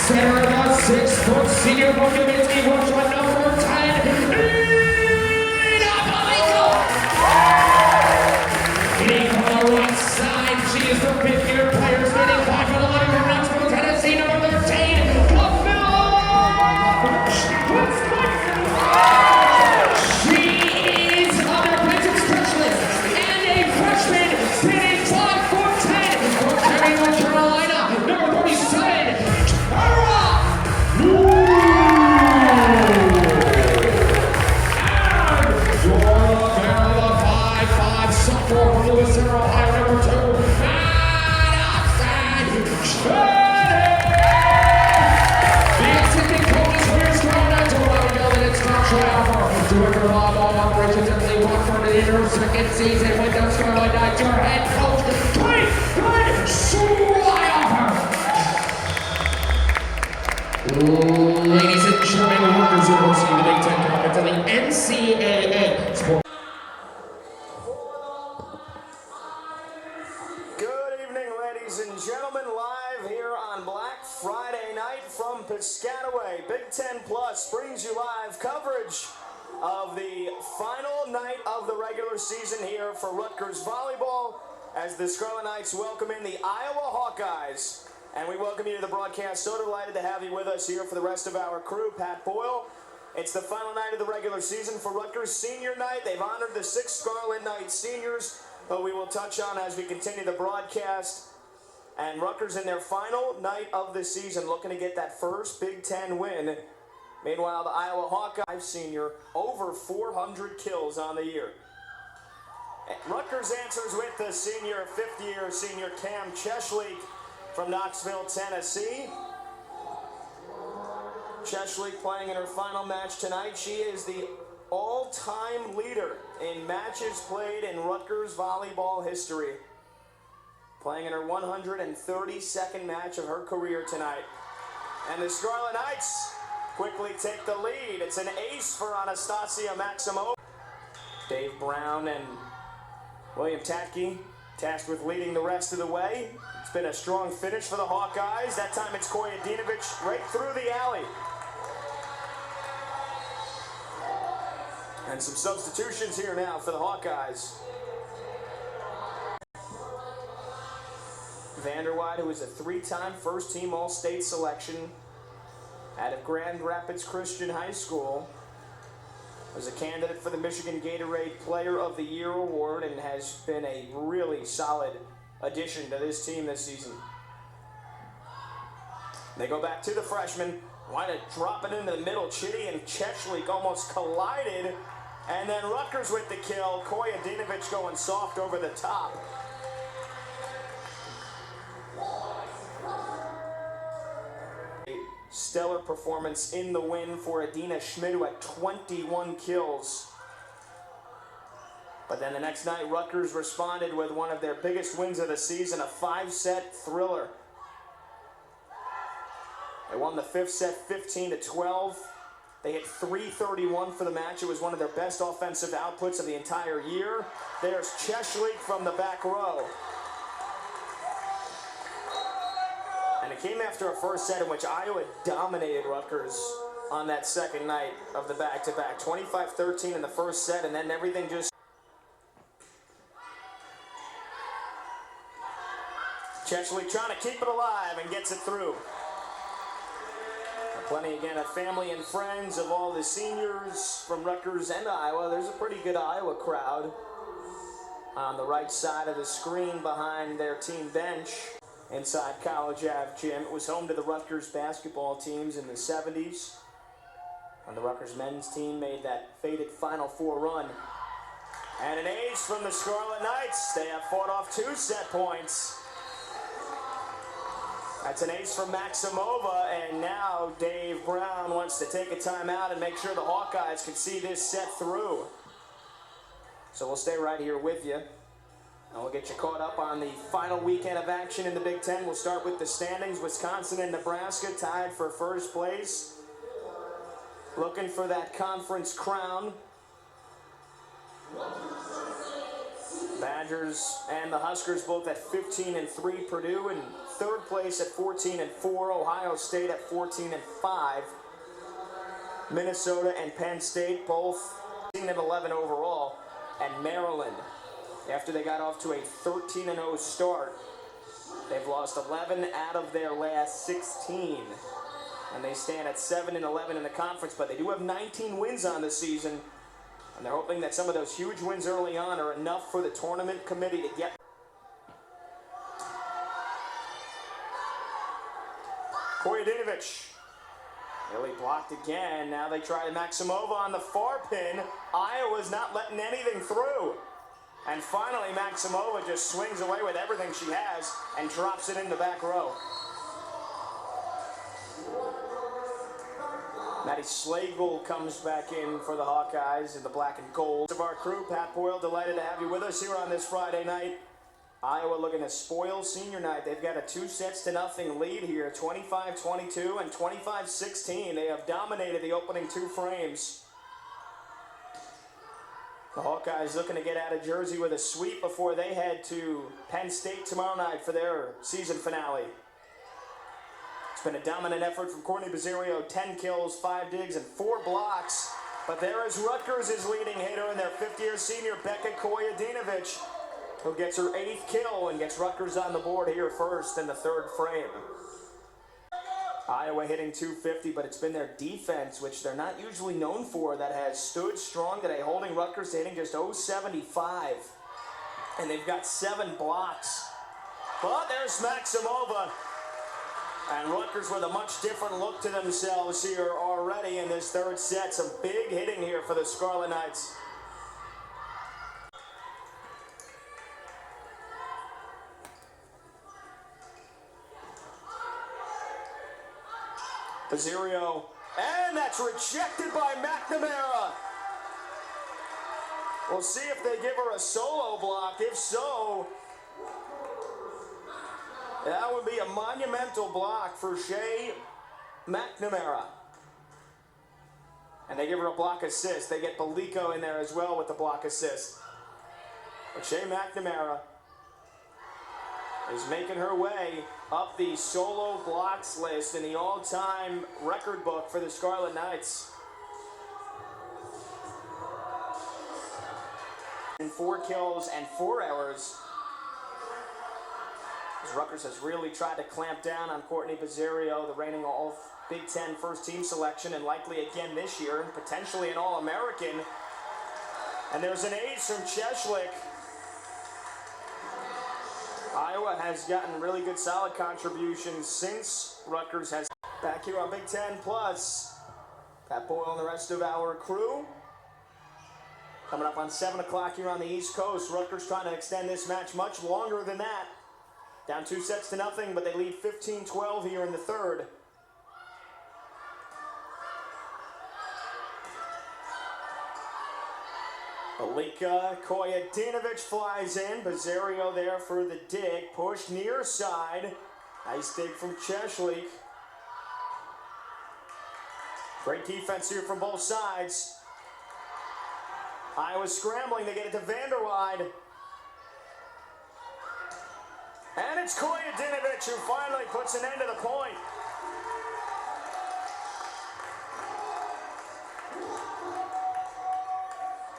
Center of the 6-foot senior from Invitational, rush on number 10. Hitting from the right side, she is the fifth-year player, standing by for the line from Knoxville, Tennessee, number 13, KAMILA. She is a defensive specialist and a freshman, standing 5'10" from Cary, North Carolina, number 37, in her second season with the Scarlet Knights, your head coach, Clayton Schreiber. Ladies and gentlemen, Rutgers University, the Big Ten Conference, and the NCAA Sport. Good evening, ladies and gentlemen, live here on Black Friday night from Piscataway. Big Ten Plus brings you live coverage of the final night of the regular season here for Rutgers Volleyball as the Scarlet Knights welcome in the Iowa Hawkeyes. And we welcome you to the broadcast. So delighted to have you with us here for the rest of our crew. Pat Boyle. It's the final night of the regular season for Rutgers Senior Night. They've honored the 6 Scarlet Knights seniors, but we will touch on as we continue the broadcast. And Rutgers in their final night of the season looking to get that first Big Ten win. Meanwhile, the Iowa Hawkeyes senior, over 400 kills on the year. Rutgers answers with the senior, 50-year senior Cam Cheshlik from Knoxville, Tennessee. Cheshlik playing in her final match tonight. She is the all-time leader in matches played in Rutgers volleyball history. Playing in her 132nd match of her career tonight. And the Scarlet Knights quickly take the lead. It's an ace for Anastasia Maximova. Dave Brown and William Tatke tasked with leading the rest of the way. It's been a strong finish for the Hawkeyes. That time it's Koya Dinovich right through the alley. And some substitutions here now for the Hawkeyes. Vanderwide, who is a 3-time first-team All-State selection out of Grand Rapids Christian High School, was a candidate for the Michigan Gatorade Player of the Year award and has been a really solid addition to this team this season. They go back to the freshman, wanted to drop it into the middle. Chitty and Cheshlik almost collided, and then Rutgers with the kill. Koya Dinovich going soft over the top. Stellar performance in the win for Adina Schmidt, who had 21 kills. But then the next night, Rutgers responded with one of their biggest wins of the season, a 5-set thriller. They won the 5th set 15-12. They hit .331 for the match. It was one of their best offensive outputs of the entire year. There's Cheshlik from the back row. And it came after a first set in which Iowa dominated Rutgers on that second night of the back-to-back. 25-13 in the first set, and then everything just... Cheshlik trying to keep it alive and gets it through. Plenty, again, of family and friends of all the seniors from Rutgers and Iowa. There's a pretty good Iowa crowd on the right side of the screen behind their team bench. Inside College Ave Gym. It was home to the Rutgers basketball teams in the 70s. When the Rutgers men's team made that fated Final Four run. And an ace from the Scarlet Knights. They have fought off 2 set points. That's an ace from Maximova, and now Dave Brown wants to take a timeout and make sure the Hawkeyes can see this set through. So we'll stay right here with you. And we'll get you caught up on the final weekend of action in the Big Ten. We'll start with the standings. Wisconsin and Nebraska tied for first place. Looking for that conference crown. Badgers and the Huskers both at 15-3. Purdue in third place at 14-4. Ohio State at 14-5. Minnesota and Penn State both 13-11 overall. And Maryland, after they got off to a 13-0 start, they've lost 11 out of their last 16. And they stand at 7-11 in the conference, but they do have 19 wins on the season. And they're hoping that some of those huge wins early on are enough for the tournament committee to get. Koyedinovich. Really blocked again. Now they try Maximova on the far pin. Iowa's not letting anything through. And finally, Maximova just swings away with everything she has and drops it in the back row. Maddie Slagle comes back in for the Hawkeyes in the black and gold. Of our crew, Pat Boyle, delighted to have you with us here on this Friday night. Iowa looking to spoil senior night. They've got a 2-0 lead here, 25-22 and 25-16. They have dominated the opening two frames. The Hawkeyes looking to get out of Jersey with a sweep before they head to Penn State tomorrow night for their season finale. It's been a dominant effort from Courtney Bazzirio, 10 kills, 5 digs, and 4 blocks. But there is Rutgers' leading hitter and their fifth-year senior, Becca Koyedinovich, who gets her 8th kill and gets Rutgers on the board here first in the third frame. Iowa hitting .250, but it's been their defense, which they're not usually known for, that has stood strong today, holding Rutgers to hitting just .075. And they've got 7 blocks. But there's Maximova. And Rutgers with a much different look to themselves here already in this third set. Some big hitting here for the Scarlet Knights. Bazzirio, and that's rejected by McNamara. We'll see if they give her a solo block. If so, that would be a monumental block for Shea McNamara. And they give her a block assist. They get Belico in there as well with the block assist. But Shea McNamara is making her way up the solo blocks list in the all-time record book for the Scarlet Knights. And 4 kills and 4 errors. Rutgers has really tried to clamp down on Courtney Bazzirio, the reigning all Big Ten first-team selection, and likely again this year, and potentially an All-American. And there's an ace from CIESLIK. Iowa has gotten really good solid contributions since Rutgers has. Back here on Big Ten Plus, Pat Boyle and the rest of our crew. Coming up on 7 o'clock here on the East Coast. Rutgers trying to extend this match much longer than that. Down 2-0, but they lead 15-12 here in the third. Alika Koyedinovich flies in. Bazzirio there for the dig. Push near side. Nice dig from CIESLIK. Great defense here from both sides. Iowa scrambling. They get it to Vanderwide. And it's Koyedinovich who finally puts an end to the point.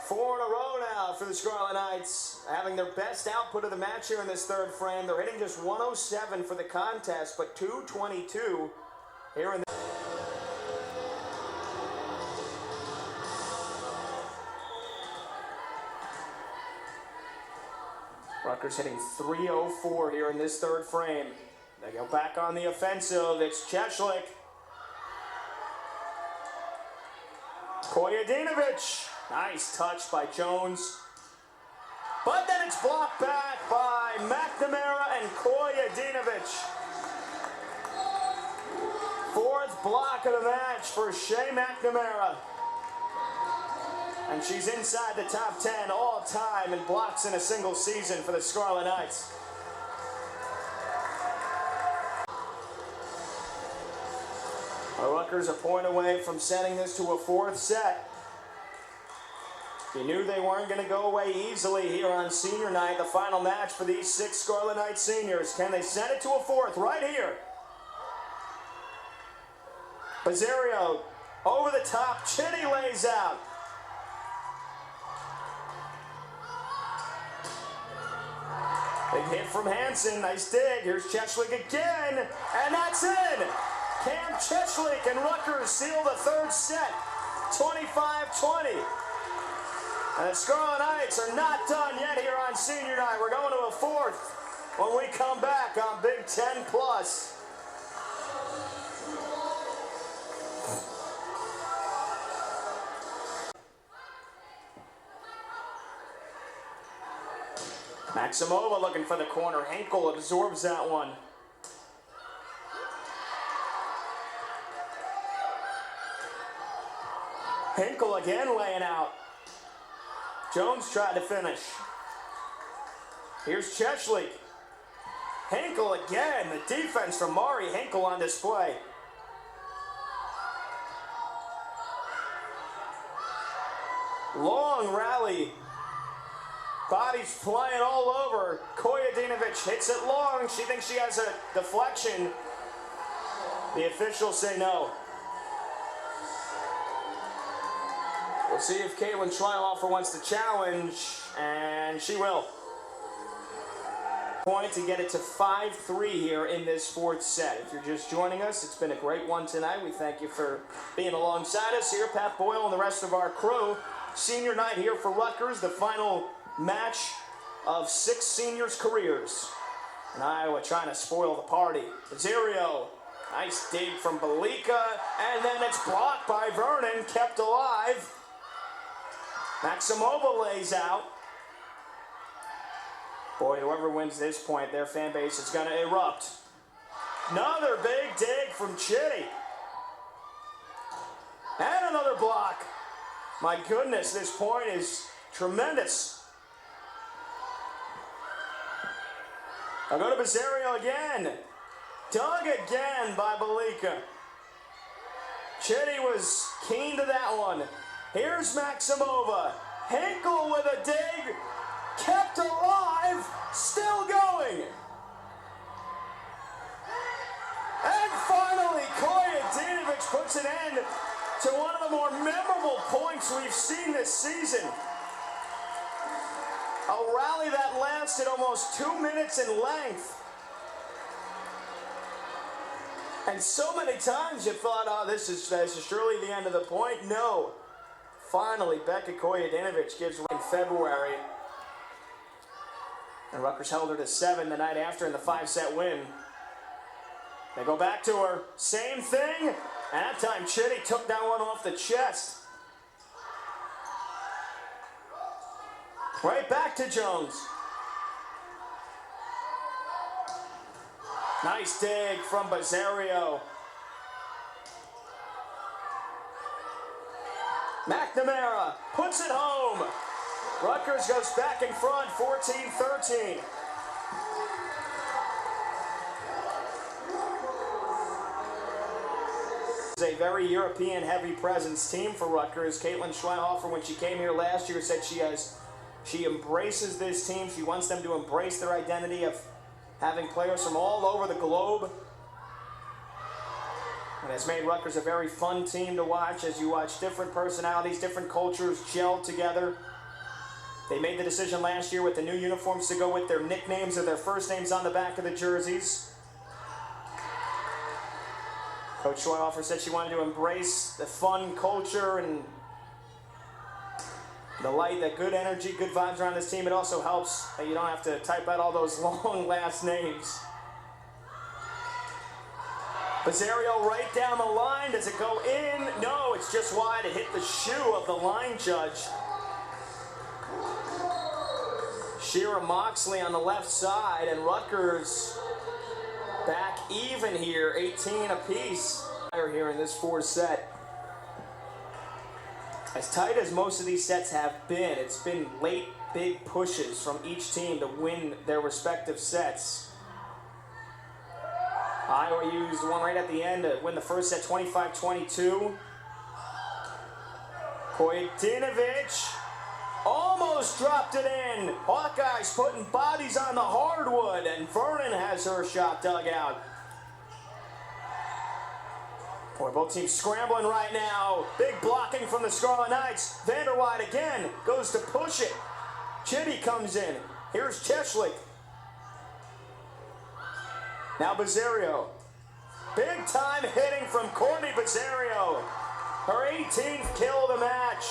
Four in a row now for the Scarlet Knights, having their best output of the match here in this third frame. They're hitting just 107 for the contest, but 222 here in the... Rutgers hitting .304 here in this third frame. They go back on the offensive. It's CIESLIK. Koyedinovich. Nice touch by Jones. But then it's blocked back by McNamara and Koyedinovich. Fourth block of the match for Shea McNamara. And she's inside the top 10 all-time in blocks in a single season for the Scarlet Knights. Rutgers a point away from sending this to a fourth set. You knew they weren't going to go away easily here on senior night, the final match for these 6 Scarlet Knight seniors. Can they send it to a fourth right here? Bazzario over the top, Chitty lays out. Big hit from Hansen, nice dig. Here's Chechlik again, and that's in. Cam Chechlik and Rutgers seal the third set, 25-20. And the Scarlet Knights are not done yet here on senior night. We're going to a fourth when we come back on Big Ten Plus. Maximova looking for the corner. Henkel absorbs that one. Henkel again laying out. Jones tried to finish. Here's Chechlik. Henkel again. The defense from Mari Henkel on display. Long rally. Body's flying all over. Kojadinovic hits it long. She thinks she has a deflection. The officials say no. We'll see if Caitlin Schleierhofer wants to challenge, and she will. Point to get it to 5-3 here in this fourth set. If you're just joining us, it's been a great one tonight. We thank you for being alongside us here. Pat Boyle and the rest of our crew. Senior night here for Rutgers, the final match of 6 seniors' careers. And Iowa trying to spoil the party. Bazzario, nice dig from Belika, and then it's blocked by Vernon, kept alive. Maximova lays out. Boy, whoever wins this point, their fan base is going to erupt. Another big dig from Chitty. And another block. My goodness, this point is tremendous. I'll go to Bazzario again. Dug again by Belika. Chitty was keen to that one. Here's Maximova. Henkel with a dig. Kept alive. Still going. And finally, Kojadinovic puts an end to one of the more memorable points we've seen this season. A rally that lasted almost 2 minutes in length. And so many times you thought, oh, this is surely the end of the point. No. Finally, Becca Kojadinovic gives way in February. And Rutgers held her to 7 the night after in the 5-set win. They go back to her. Same thing. And that time, Chitty took that one off the chest. Right back to Jones. Nice dig from Bazzario. McNamara puts it home. Rutgers goes back in front, 14-13. It's a very European-heavy presence team for Rutgers. Caitlin Schleierhofer, when she came here last year, said she embraces this team. She wants them to embrace their identity of having players from all over the globe. And it's made Rutgers a very fun team to watch as you watch different personalities, different cultures gel together. They made the decision last year with the new uniforms to go with their nicknames or their first names on the back of the jerseys. Coach Schleierhofer said she wanted to embrace the fun culture and the light, that good energy, good vibes around this team. It also helps that you don't have to type out all those long last names. Bazzario right down the line. Does it go in? No, it's just wide. It hit the shoe of the line judge. Shira Moxley on the left side, and Rutgers back even here, 18 apiece here in this fourth set. As tight as most of these sets have been, it's been late big pushes from each team to win their respective sets. Iowa used one right at the end to win the first set, 25-22. Kojadinovic Almost dropped it in. Hawkeyes putting bodies on the hardwood, and Vernon has her shot dug out. Boy, both teams scrambling right now. Big blocking from the Scarlet Knights. Vanderwide again goes to push it. Chitty comes in. Here's Cheslik. Now Bazzario. Big time hitting from Courtney Bazzario. Her 18th kill of the match.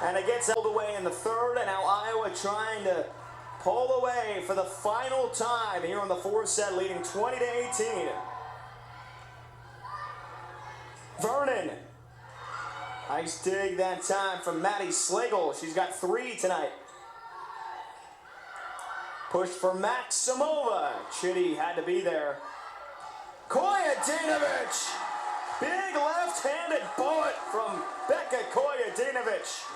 And it gets held away in the third, and now Iowa trying to pull away for the final time here on the fourth set, leading 20-18. Vernon. Nice dig that time from Maddie Slagle. She's got 3 tonight. Push for Maximova. Chitty had to be there. Kojadinovic. Big left-handed bullet from Becca Kojadinovic.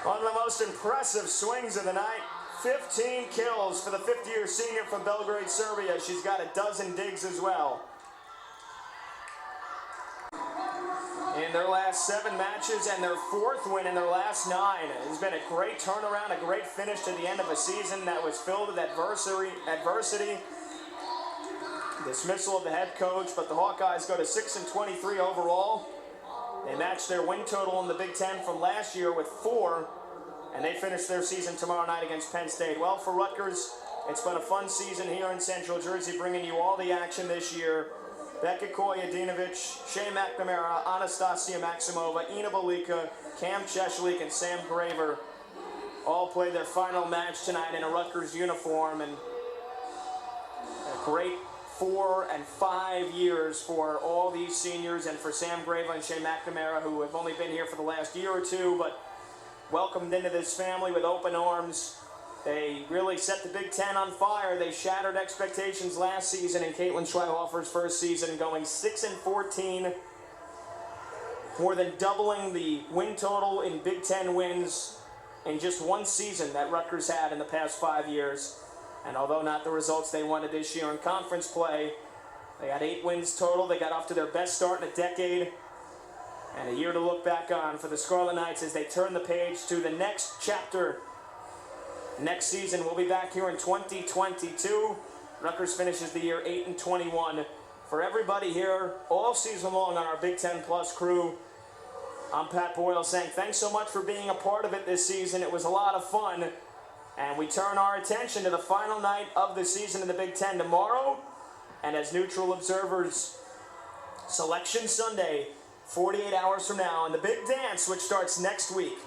One of the most impressive swings of the night. 15 kills for the 50-year senior from Belgrade, Serbia. She's got a dozen digs as well. In their last 7 matches and their 4th win in their last 9. It's been a great turnaround, a great finish to the end of a season that was filled with adversity. Dismissal of the head coach, but the Hawkeyes go to 6-23 overall. They matched their win total in the Big Ten from last year with 4, and they finish their season tomorrow night against Penn State. Well, for Rutgers, it's been a fun season here in Central Jersey, bringing you all the action this year. Becca Kojadinovic, Shea McNamara, Anastasia Maximova, Ina Balika, Cam Cheslik, and Sam Graver all played their final match tonight in a Rutgers uniform, and a great 4 and 5 years for all these seniors, and for Sam Graver and Shea McNamara, who have only been here for the last year or 2, but welcomed into this family with open arms. They really set the Big Ten on fire. They shattered expectations last season in Caitlin Schweihofer's first season, going 6-14, more than doubling the win total in Big Ten wins in just one season that Rutgers had in the past 5 years. And although not the results they wanted this year in conference play, they had 8 wins total. They got off to their best start in a decade, and a year to look back on for the Scarlet Knights as they turn the page to the next chapter. Next season, we'll be back here in 2022. Rutgers finishes the year 8-21. For everybody here all season long on our Big Ten Plus crew, I'm Pat Boyle saying thanks so much for being a part of it this season. It was a lot of fun. And we turn our attention to the final night of the season in the Big Ten tomorrow. And as neutral observers, Selection Sunday, 48 hours from now, and the big dance, which starts next week.